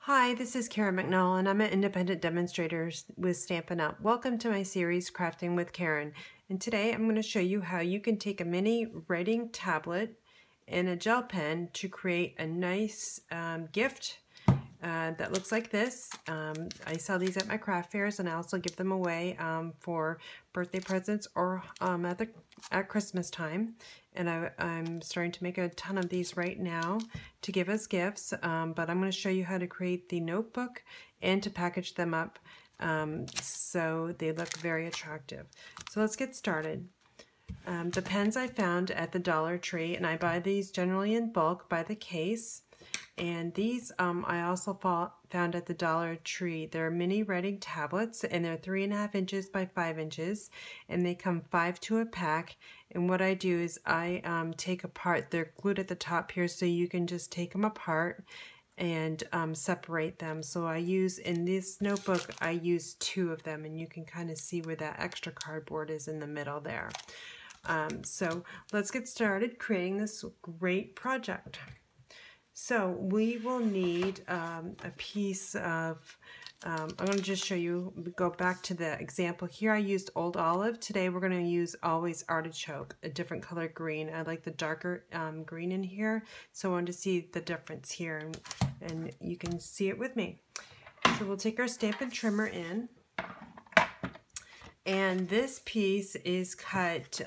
Hi, this is Karen McNall, and I'm an independent demonstrator with Stampin' Up. Welcome to my series, Crafting with Karen. And today I'm going to show you how you can take a mini writing tablet and a gel pen to create a nice gift that looks like this. I sell these at my craft fairs, and I also give them away for birthday presents or at Christmas time. And I'm starting to make a ton of these right now to give as gifts, but I'm going to show you how to create the notebook and to package them up so they look very attractive. So let's get started. The pens I found at the Dollar Tree, and I buy these generally in bulk by the case. And these I also found at the Dollar Tree. They're mini writing tablets, and they're 3.5 inches by 5 inches, and they come 5 to a pack. And what I do is I take apart, they're glued at the top here, so you can just take them apart and separate them. So I use, in this notebook, I use 2 of them, and you can kind of see where that extra cardboard is in the middle there. So let's get started creating this great project. So we will need a piece of, I'm going to just show you, go back to the example here. I used Old Olive. Today we're going to use Always Artichoke, a different color green. I like the darker green in here, so I wanted to see the difference here, and you can see it with me. So we'll take our Stampin' trimmer in, and this piece is cut,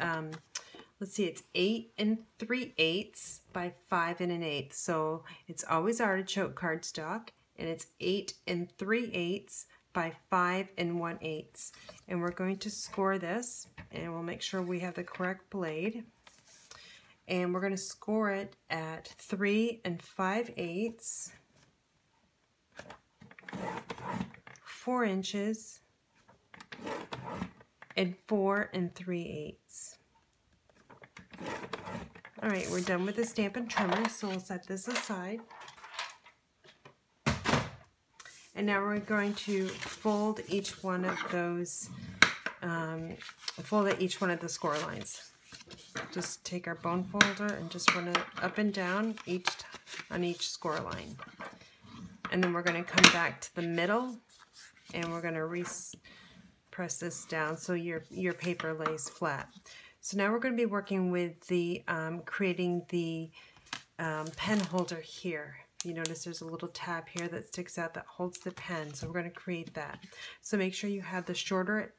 let's see, it's 8 3/8 by 5 1/8. So it's Always Artichoke cardstock, and it's 8 3/8 by 5 1/8. And we're going to score this, and we'll make sure we have the correct blade. And we're going to score it at 3 5/8, 4 inches, and 4 3/8. Alright, we're done with the Stampin' trimmer, so we'll set this aside. And now we're going to fold each one of those, fold at each one of the score lines. Just take our bone folder and just run it up and down on each score line. And then we're going to come back to the middle, and we're going to press this down so your paper lays flat. So now we're going to be working with the creating the pen holder here. You notice there's a little tab here that sticks out that holds the pen. So we're going to create that. So make sure you have the shorter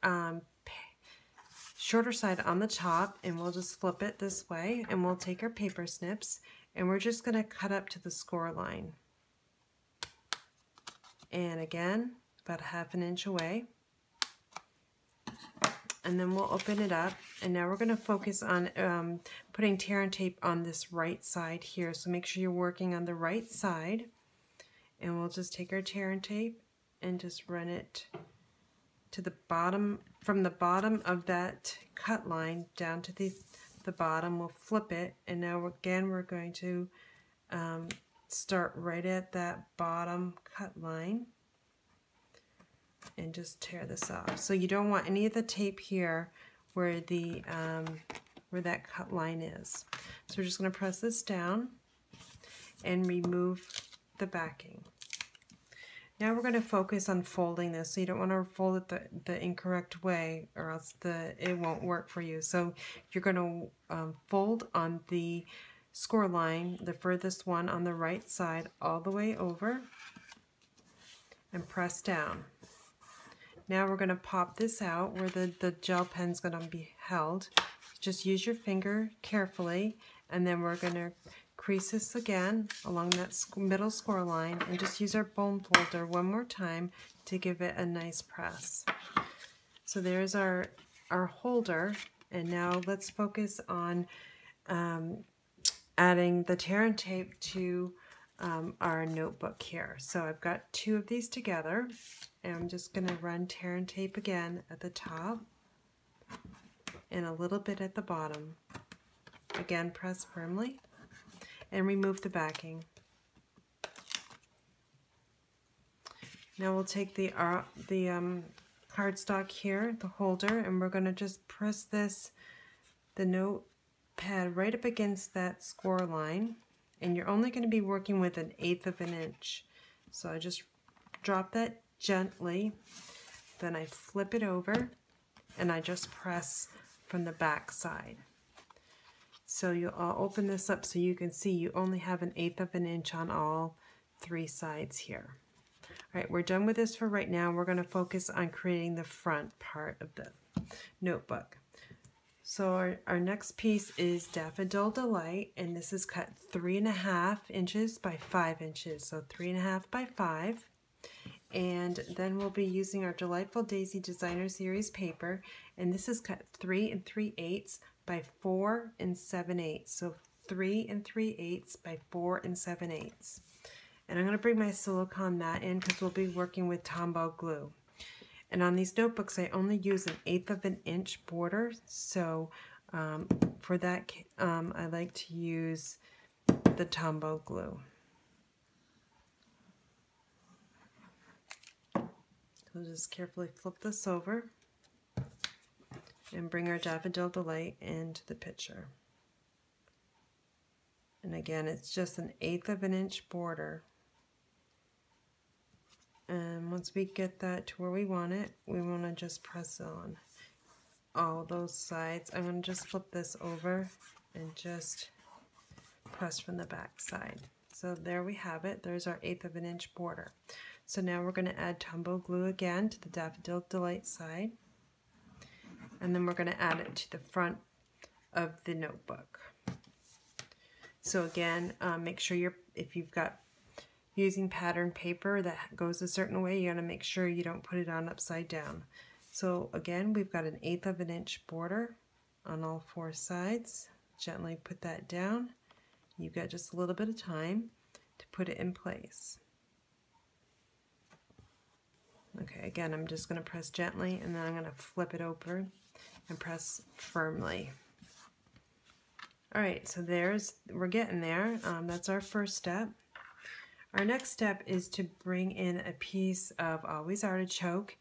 side on the top, and we'll just flip it this way, and we'll take our paper snips, and we're just going to cut up to the score line. And again, about 1/2 inch away. And then we'll open it up, and now we're going to focus on putting tear and tape on this right side here. So make sure you're working on the right side, and we'll just take our tear and tape and just run it to the bottom, from the bottom of that cut line down to the bottom. We'll flip it, and now again we're going to start right at that bottom cut line and just tear this off. So you don't want any of the tape here where the where that cut line is. So we're just going to press this down and remove the backing. Now we're going to focus on folding this. So you don't want to fold it the incorrect way, or else it won't work for you. So you're going to fold on the score line, the furthest one on the right side, all the way over, and press down. Now we're going to pop this out where the gel pen's going to be held. Just use your finger carefully, and then we're going to crease this again along that middle score line, and just use our bone folder one more time to give it a nice press. So there's our holder, and now let's focus on adding the tear and tape to our notebook here. So I've got 2 of these together, and I'm just going to run tear and tape again at the top and a little bit at the bottom. Again, press firmly and remove the backing. Now we'll take the cardstock here, the holder, and we're going to just press the notepad right up against that score line, and you're only going to be working with 1/8 of an inch. So I just drop that gently, then I flip it over and I just press from the back side. So I'll open this up so you can see you only have 1/8 of an inch on all 3 sides here. All right, we're done with this for right now. We're going to focus on creating the front part of the notebook. So our next piece is Daffodil Delight, and this is cut 3.5 inches by 5 inches. So 3.5 by 5. And then we'll be using our Delightful Daisy Designer Series paper, and this is cut 3 3/8 by 4 7/8. So 3 3/8 by 4 7/8. And I'm going to bring my silicone mat in because we'll be working with Tombow glue. And on these notebooks, I only use 1/8 of an inch border. So for that, I like to use the Tombow glue. So just carefully flip this over and bring our Daffodil Delight into the picture. And again, it's just 1/8 of an inch border. And once we get that to where we want it, we want to just press on all those sides. I'm going to just flip this over and just press from the back side. So there we have it. There's our 1/8 of an inch border. So now we're going to add Tombow glue again to the Daffodil Delight side. And then we're going to add it to the front of the notebook. So again, make sure if you've got using pattern paper that goes a certain way, you got to make sure you don't put it on upside down. So again, we've got 1/8 of an inch border on all 4 sides. Gently put that down. You've got just a little bit of time to put it in place. Okay, again, I'm just going to press gently, and then I'm going to flip it over and press firmly. All right, so we're getting there. That's our first step. Our next step is to bring in a piece of Always Artichoke,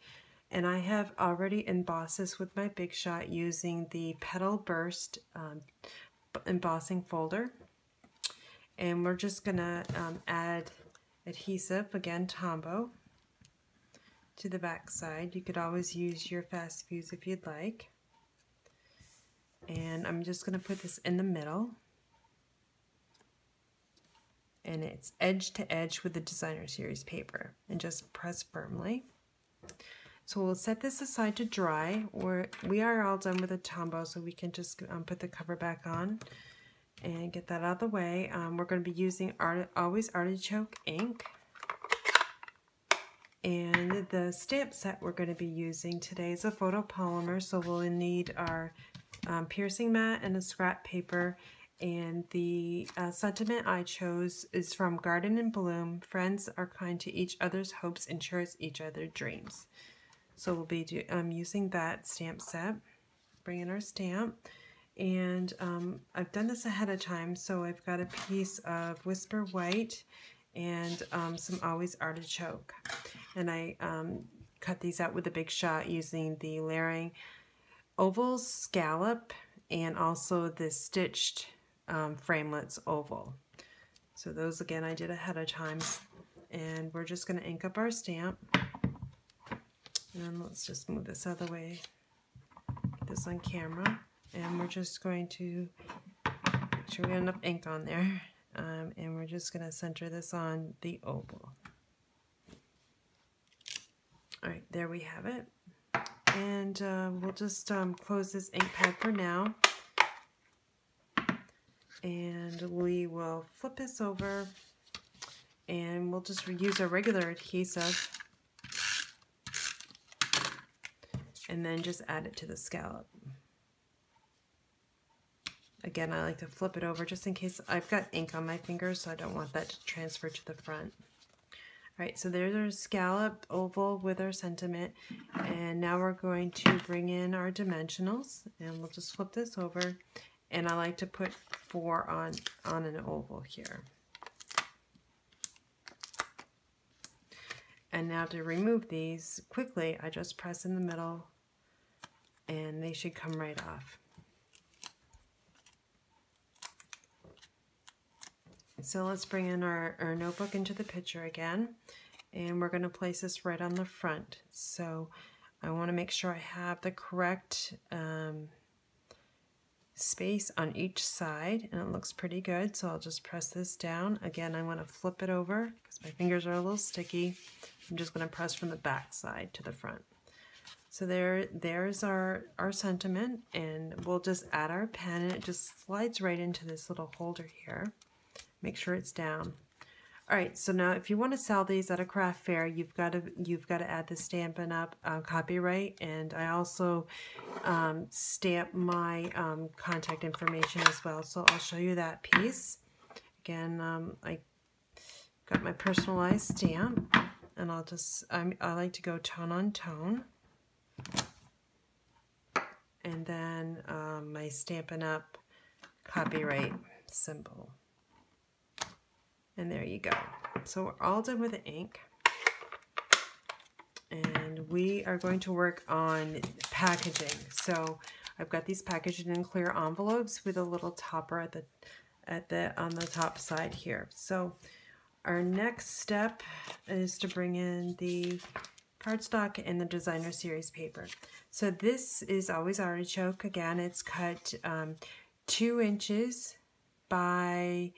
and I have already embossed this with my Big Shot using the Petal Burst embossing folder. And we're just going to add adhesive, again Tombow, to the back side. You could always use your fast fuse if you'd like. And I'm just going to put this in the middle. And it's edge to edge with the Designer Series paper. And just press firmly. So we'll set this aside to dry. We are all done with the Tombow, so we can just put the cover back on and get that out of the way. We're going to be using Always Artichoke ink. And the stamp set we're going to be using today is a photopolymer, so we'll need our piercing mat and a scrap paper. And the sentiment I chose is from Garden and Bloom. Friends are kind to each other's hopes and cherish each other's dreams. So we'll be using that stamp set. Bring in our stamp. And I've done this ahead of time, so I've got a piece of Whisper White and some Always Artichoke. And I cut these out with a Big Shot using the layering oval scallop and also the stitched framelits oval. So those again I did ahead of time. And we're just going to ink up our stamp. And let's just move this out of the way. Get this on camera. And we're just going to make sure we have enough ink on there. And we're just going to center this on the oval. Alright, there we have it. And we'll just close this ink pad for now. And we will flip this over. And we'll just use our regular adhesive. And then just add it to the scallop. Again, I like to flip it over just in case I've got ink on my fingers, so I don't want that to transfer to the front. All right, so there's our scallop oval with our sentiment, and now we're going to bring in our dimensionals, and we'll just flip this over, and I like to put 4 on an oval here. And now to remove these quickly, I just press in the middle, and they should come right off. So let's bring in our notebook into the picture again. and we're going to place this right on the front. So I want to make sure I have the correct space on each side, and it looks pretty good. So I'll just press this down. Again, I want to flip it over because my fingers are a little sticky. I'm just going to press from the back side to the front. So there's our sentiment, and we'll just add our pen, and it just slides right into this little holder here. Make sure it's down. All right, so now if you want to sell these at a craft fair, you've got to add the Stampin' Up! Copyright, and I also stamp my contact information as well. So I'll show you that piece. Again, I got my personalized stamp, and I like to go tone on tone. And then my Stampin' Up! Copyright symbol. And there you go. So we're all done with the ink. And we are going to work on packaging. So I've got these packaged in clear envelopes with a little topper on the top side here. So our next step is to bring in the cardstock and the designer series paper. So this is Always Artichoke. Again, it's cut 2 inches by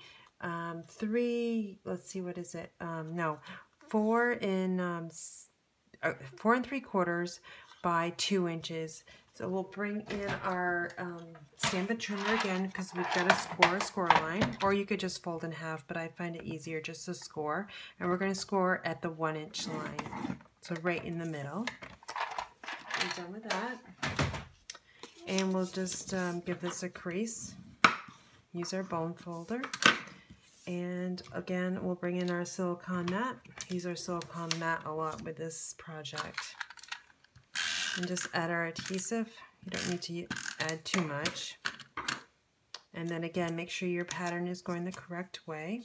3, let's see, what is it? No, 4 and 4 3/4 by 2 inches. So we'll bring in our Stampin' trimmer again, because we've got to score a line, or you could just fold in half, but I find it easier just to score. And we're going to score at the 1-inch line, so right in the middle. We're done with that. And we'll just give this a crease. Use our bone folder. And again, we'll bring in our silicone mat. Use our silicone mat a lot with this project. And just add our adhesive. You don't need to add too much. And then again, make sure your pattern is going the correct way.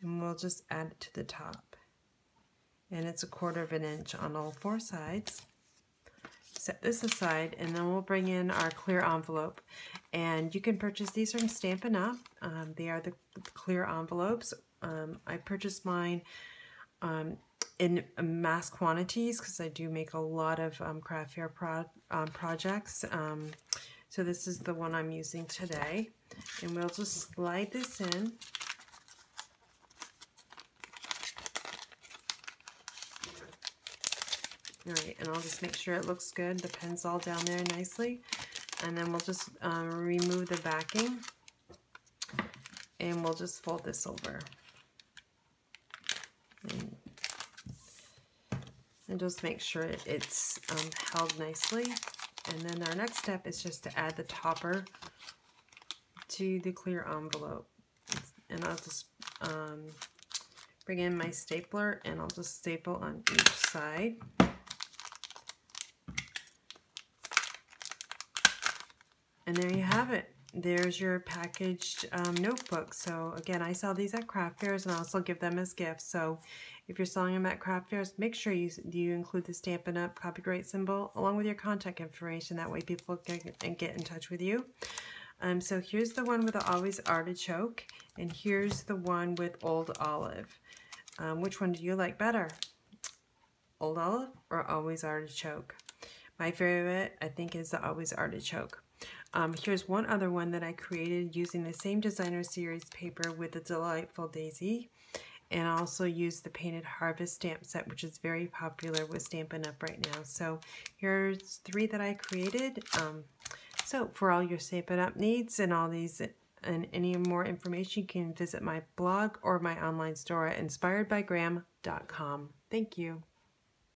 And we'll just add it to the top. And it's 1/4 of an inch on all 4 sides. Set this aside, and then we'll bring in our clear envelope. And you can purchase these from Stampin' Up! They are the clear envelopes. I purchased mine in mass quantities because I do make a lot of craft fair projects. So this is the one I'm using today. And we'll just slide this in. All right, and I'll just make sure it looks good. The pen's all down there nicely. And then we'll just remove the backing. And we'll just fold this over. And just make sure it's held nicely. And then our next step is just to add the topper to the clear envelope. And I'll just bring in my stapler, and I'll just staple on each side. And there you have it. There's your packaged notebook. So again, I sell these at craft fairs, and I also give them as gifts. So if you're selling them at craft fairs, make sure you include the Stampin' Up! Copyright symbol along with your contact information. That way people can get in touch with you. So here's the one with the Always Artichoke, and here's the one with Old Olive. Which one do you like better? Old Olive or Always Artichoke? My favorite, I think, is the Always Artichoke. Here's one other one that I created using the same designer series paper with the Delightful Daisy, and I also used the Painted Harvest stamp set, which is very popular with Stampin' Up! Right now. So here's 3 that I created. So for all your Stampin' Up! Needs and all these and any more information, you can visit my blog or my online store at inspiredbygram.com. Thank you.